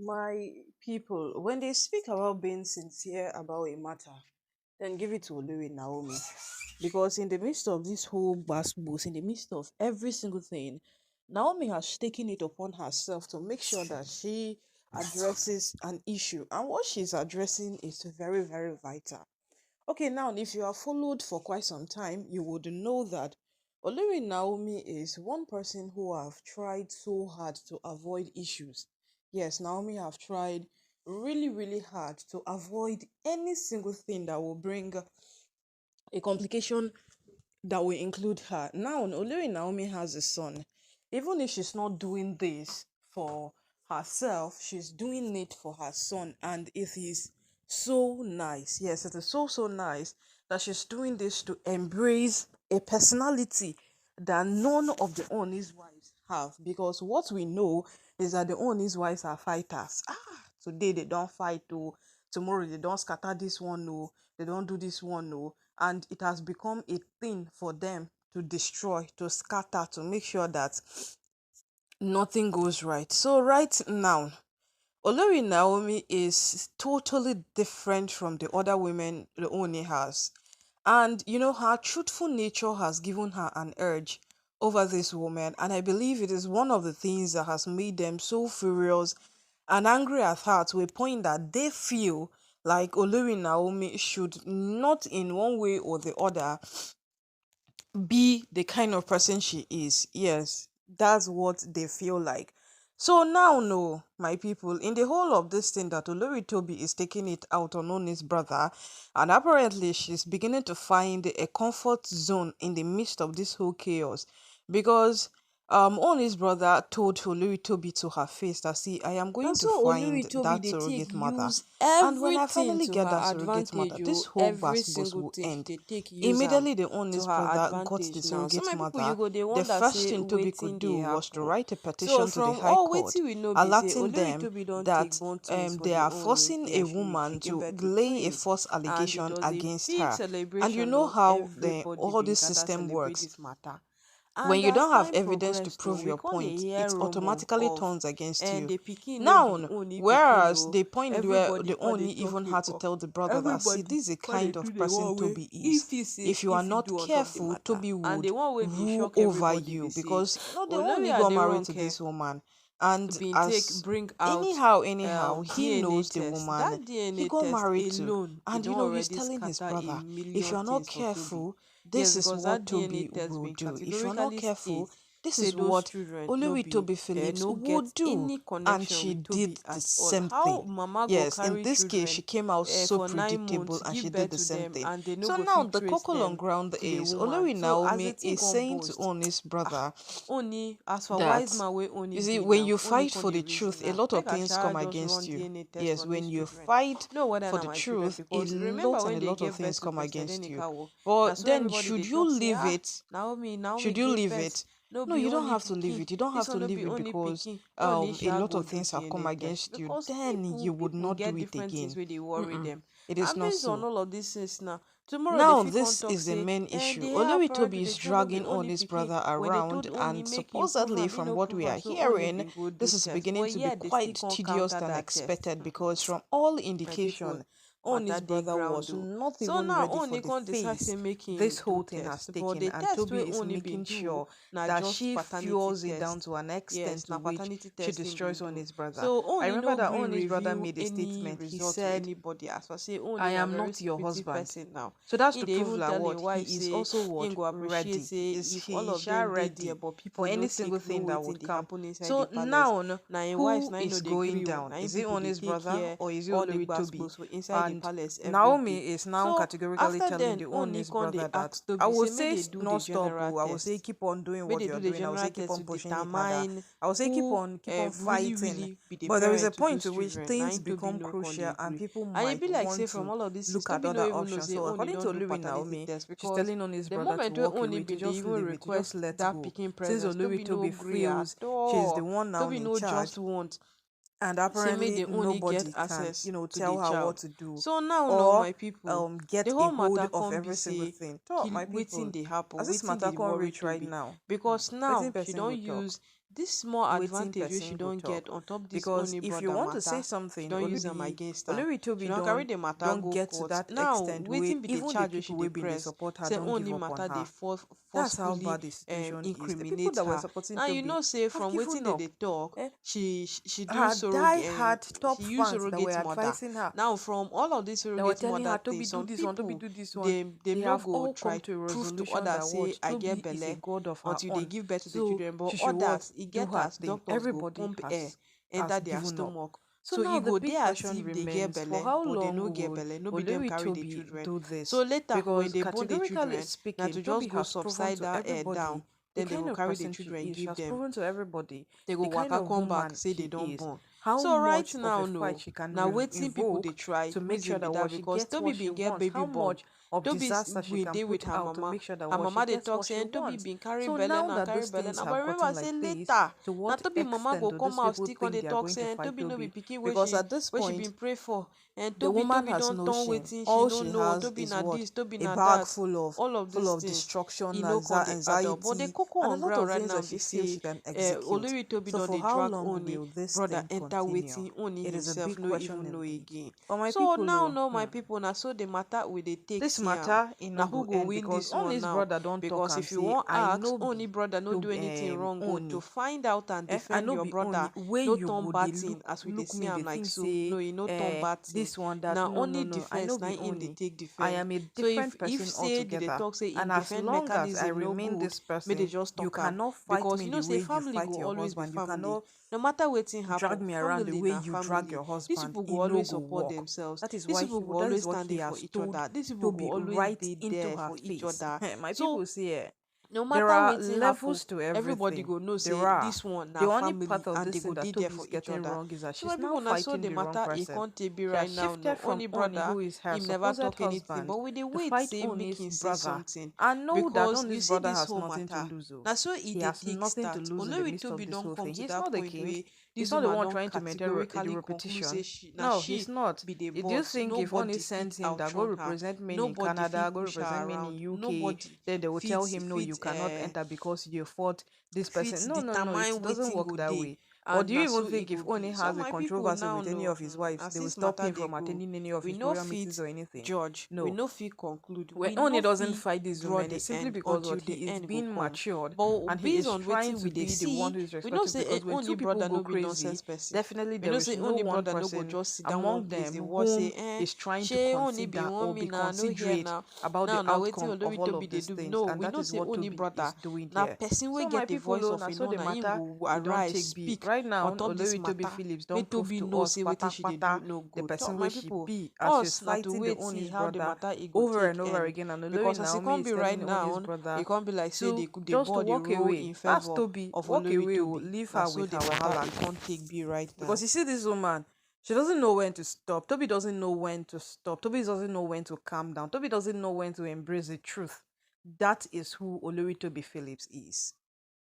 My people, when they speak about being sincere about a matter, then give it to Olori Naomi. Because in the midst of this whole boost, in the midst of every single thing, Naomi has taken it upon herself to make sure that she addresses an issue. And what she's addressing is very, very vital. Okay, now if you have followed for quite some time, you would know that Olori Naomi is one person who have tried so hard to avoid issues. Yes, Naomi have tried really, really hard to avoid any single thing that will bring a complication that will include her. Now, Olori Naomi has a son. Even if she's not doing this for herself, she's doing it for her son, and it is so nice. Yes, it is so so nice that she's doing this to embrace a personality that none of the Ooni's wives have. Because what we know is that the Ooni's wives are fighters. Today they don't fight, oh, tomorrow they don't scatter this one, no, they don't do this one, no, and it has become a thing for them to destroy, to scatter, to make sure that nothing goes right. So right now, Olori Naomi is totally different from the other women the Ooni has. And her truthful nature has given her an urge over this woman. And I believe it is one of the things that has made them so furious and angry at her to a point that they feel like Olori Naomi should not in one way or the other be the kind of person she is. Yes, that's what they feel like. So now, no, my people, in the whole of this thing that Olori Tobi is taking it out on Oni's brother, and apparently she's beginning to find a comfort zone in the midst of this whole chaos because Oni's brother told Olori Tobi to her face that, see, I am going And to so find Olori Tobi that they take surrogate mother, use and when I everything finally to get that her surrogate mother, advantage, this oh, whole every bass single will thing end. they take use Immediately the own to his her brother got the advantage now. So surrogate my people, mother. you go they The wonder first say thing Toby could waiting do they was to happen. write a So petition to the from High all Court, waiting we know be say alerting Olori them Tobi don't take that born twins for they the are Ooni. forcing a Yeah, she woman gave to birth to lay a twins. false And it allegation was a against big her. And you celebration, know no, how everybody all been this gather system celebrate works. this matter. When And you as don't have time evidence to progressed, oh, prove we your come dey point, hear it rumor automatically of turns against and you. the pikin no be Now, Ooni pikin, whereas oh, the point where everybody the come dey only talk even had to tell the brother that, see, everybody this is the come dey kind do of the person one way Toby is. if he say If you are if he not do on top the careful, matter. Toby And the would one wey dey rule shock over everybody you be say because they Olori only got married to Ronke this woman. And been take as bring out anyhow, he DNA knows the test. woman That he DNA got test married to. alone, it And don he's already telling his scatter a brother, if million you're not things for Toby. careful, this Yes, is because what that DNA Toby test will been do. If you're not categorically careful, state this say is those what children Olori Toby Phillips no would get do. any And connection she with Toby did the at all. same How thing. mama go Yes, in carry this case, she children came out so for predictable 9 months, and she give did birth the to same them, thing. and they no So go now fit the trace cockle on them ground to the is woman. Olori So as the Naomi thing is gon saying to burst, Oni's ah, brother Ooni, as for wise that, man wey you Ooni see, be when now, you Ooni fight come for dey the reason truth, a now. lot of Make a things come child just against run you. DNA test Yes, on when his you children. fight No, whether for na the my children, truth, a because remember lot and when a they lot of gave birth things to come President against you. Enikawo, na But so then, everybody should they you talk say, leave ah, it? Naomi Should you gave leave birth. it? No No, be you don't only have to leave pikin. it. You don't This have to one no leave be it only because pikin. Only a shall lot go of do things have come DNA test against you. because Then you would people not do get it different things again. where they worry Mm-mm. them. It is And not based on so. all of these things now, tomorrow they Now, fit come this talk is the say, main and issue. they Olori apparently Toby they is say no be dragging on only his pikin. brother When they around, told Oni and make him prove supposedly, am, he from no what prove we am. are So Oni hearing, been go do this is test, beginning but to be yeah, they still quite can't tedious counter than that test. expected because, from all My people, indication, matter Oni's dey brother ground was o. not So even now ready for Ooni the come decide phase say make this him do whole thing has test, but taken, the and test wey Toby is Ooni making been do sure na that just she paternity fuels it down test. to an extent Yes, to na which paternity she test him been destroys do. Oni's brother. So I Ooni remember no that gree Oni's brother reveal made a any statement. He result to said, anybody. As for say I Ooni na am very not your secretive husband. person now. So that's He to dey prove even that tell what him he wife is say also him what go appreciate ready. say Is if he all is of them dey there, ready but for people no any single take know thing that wetin would dey come. happen inside the So palace. now, Na him wife who na him no is dey going gree o. down? Na him Is it people on dey his take brother care or is it all the Olori Toby? gbas for inside the And palace every day. Naomi is now So categorically after telling then, the Ooni Oni's come dey brother that ask I Tobi will say make say they do the not stop. general Oh, I will say test. keep on doing Make what they you're do the doing. I will general say keep test on to pushing it harder. determine I will say who keep on really fighting. really be the But there is a parent to point those to which children. Na things him Tobi become no come dey crucial and gree. people And e might be like say want from to all of this things, look at Tobi no other even know options. say So Ooni according to don do Olori paternity Naomi, test she's because telling on his the brother to moment wey walk Ooni away, to bin dey just even leave it, to just request let that go. pikin Since presence, Olori Tobi no Toby gree at feels she's the all. one now Tobi in no just charge, want and say make apparently the Ooni get nobody can, access to tell the her what child. to do So now, no, or my people, get the a whole hold matter of can't be every single say thing. Talk, my wetin people, dey happen, as this wetin matter dey can't worry reach right Tobi, now. because Letting now she person don't will talk. use this small wetin advantage wey she person go don get talk. on top this Because only if you brother want to say matter, she something, don use am against am. Olori She Tobi don carry the matter don't go get to court. that Now extent where wetin be the even the charge wey she people dey wey been dey press? support her Say don't give only up on matter dey her. That's how forcefully bad the situation is. The people incriminate that were her. supporting Now you Tobi know say have from given wetin they up. dey talk, Eh? she do Her surrogate, die-hard top she use fans that were surrogate mother. advising her, Now from all of this they were surrogate telling her, mother Tobi thing, do some this one, Tobi people do this one. they They no have go all come try to a prove to resolution others that say what I get Tobi is a belle god of her until they own. give birth to the So children. But she should what? others, e Do get her as thing. doctors go Everybody pump air has enter their given up. stomach. So So now e the go big dey as question if they get remains, for belle, how but they long no get will belle. No be them Olori carry the Tobi children. do this? So later when Because they born the categorically children, now speaking, to just Tobi go has proven subside to that air everybody down, the then they kind go of carry the person she children is. She give has them. proven to everybody They go the kind waka of come back woman say she they don't is. born. How So right much of now a fight no, she can now waiting people they invoke try to make sure reason that with that what she because gets what Toby she been get wants, baby how born. much of Toby's disaster she been can dey with put her out to mama. make sure that Her what she mama they gets talk what she say Toby wants. been carry So belle now and that carry those belle things now. But have remember gotten say like this, later, to now what Toby mama extent go do come these out people still on think the they are talk going to say fight Toby no be Tobi? picking Because at this where she point, been pray for. And the woman Toby has don't no turn shame. waiting, she All no she know. has Toby is na what? this, Toby A na bag that. full All of of these things, destruction, no con dey add up. But the anxiety, cocoa and a on lot ground of right things now that be she feels say she can execute. Olori Toby So don for dey how drag long Ooni will this brother thing enter continue? waiting. Ooni It is a himself big no question even know indeed. again. But my So people, now my people, now so the matter we dey take this see am. matter Now no who go go end win because this one Ooni's now? brother don't talk Because and if you say, want I ask know Ooni brother no to do anything wrong, go to Ooni. find out and I defend know your be Ooni brother. where No you turn go bad they thing as we dey look see me am they like think so. say No, you no turn bad thing. this one that Now no only I know defense, now be in they Ooni. take I defend. am a So if different person say did they altogether. talk say And in as defend long as I mechanism no remain good, this may they person, just you talk am. cannot fight Because me you the know say way you family fight go your always be husband. You family. cannot No matter wetin drag happen, me around the family way na you drag family. your These husband. people It go no always go support work. themselves. That is These why people go always stand he there for has each told other. These people go Toby always right be into there her for each face. other. My So people say no there matter are wetin happen, levels to everybody everything. go know There say are. this one The na only family part of and they this go thing that dey there Toby for is each getting other. wrong is that So my she's now people na so fighting the the wrong matter e person. come take be She right has now. No shifted from only Oni, brother who is her him never supposed talk anything, husband, but we dey to wait fight say make Oni's him say brother. something And know that because you Oni's see brother this has whole nothing to matter. lose. Oh. Na so e He dey has take nothing to start. lose in the Olori midst of Tobi this don whole come thing. to He's that not the point king. where He's this not the woman one don trying to maintain the categorically conclude say repetition. she na No, he's she not. be the Do you boss. think if Oni Nobody sends fit him that go outrun her. represent men in Nobody fit Canada, go push her represent men in around. UK, Nobody then they will tell fit him, no, you cannot fit enter because you fought this fit person? No, no, no, it determine doesn't wetin work go that dey way. Or and do na you even so e think go if Oni be. So has a my people controversy now with any know of his wives, as they will this stop matter him dey from go, attending any of we his no royal meetings fit or anything? judge, we No. no fit conclude, When we Oni no doesn't fit fight these draw women, the it's simply end because until what the he is end go being come. matured But and he based is on trying wetin to we dey be the one see, who is we know respected. say Because when only two people brother go no be crazy, nonsense person. definitely We there know is say no only one brother no go person just sit down one among place them dey watch whom say is trying to shey only be consider or one me be na no hear considerate na about the now na wetin outcome of Olori all Tobi of dey these do. things. No, And we that know is say what only Toby is brother doing na here. person wey So my get the people, voice oh, of now a so know the na him matter, go it don't arise take be. speak Right now, on top this Olori Toby matter. Phillips Make don't prove Tobi to know us, say wetin pata she dey do pata, no the good. person My where she people, be as she's us na to fighting the wait see Oni's how the brother matter e go over take and over end. again. And Olori Because as e Naomi come is be right telling Oni's now, brother e come be like say to they just to ball the walk role away. in That's favor Toby. of Walk Olori away, oh, Tobi. leave Na her so with the her matter wahala. e come take be right now. Because you see this woman, she doesn't know when to stop. Toby doesn't know when to stop. Toby doesn't know when to calm down. Toby doesn't know when to embrace the truth. That is who Olori Toby Phillips is.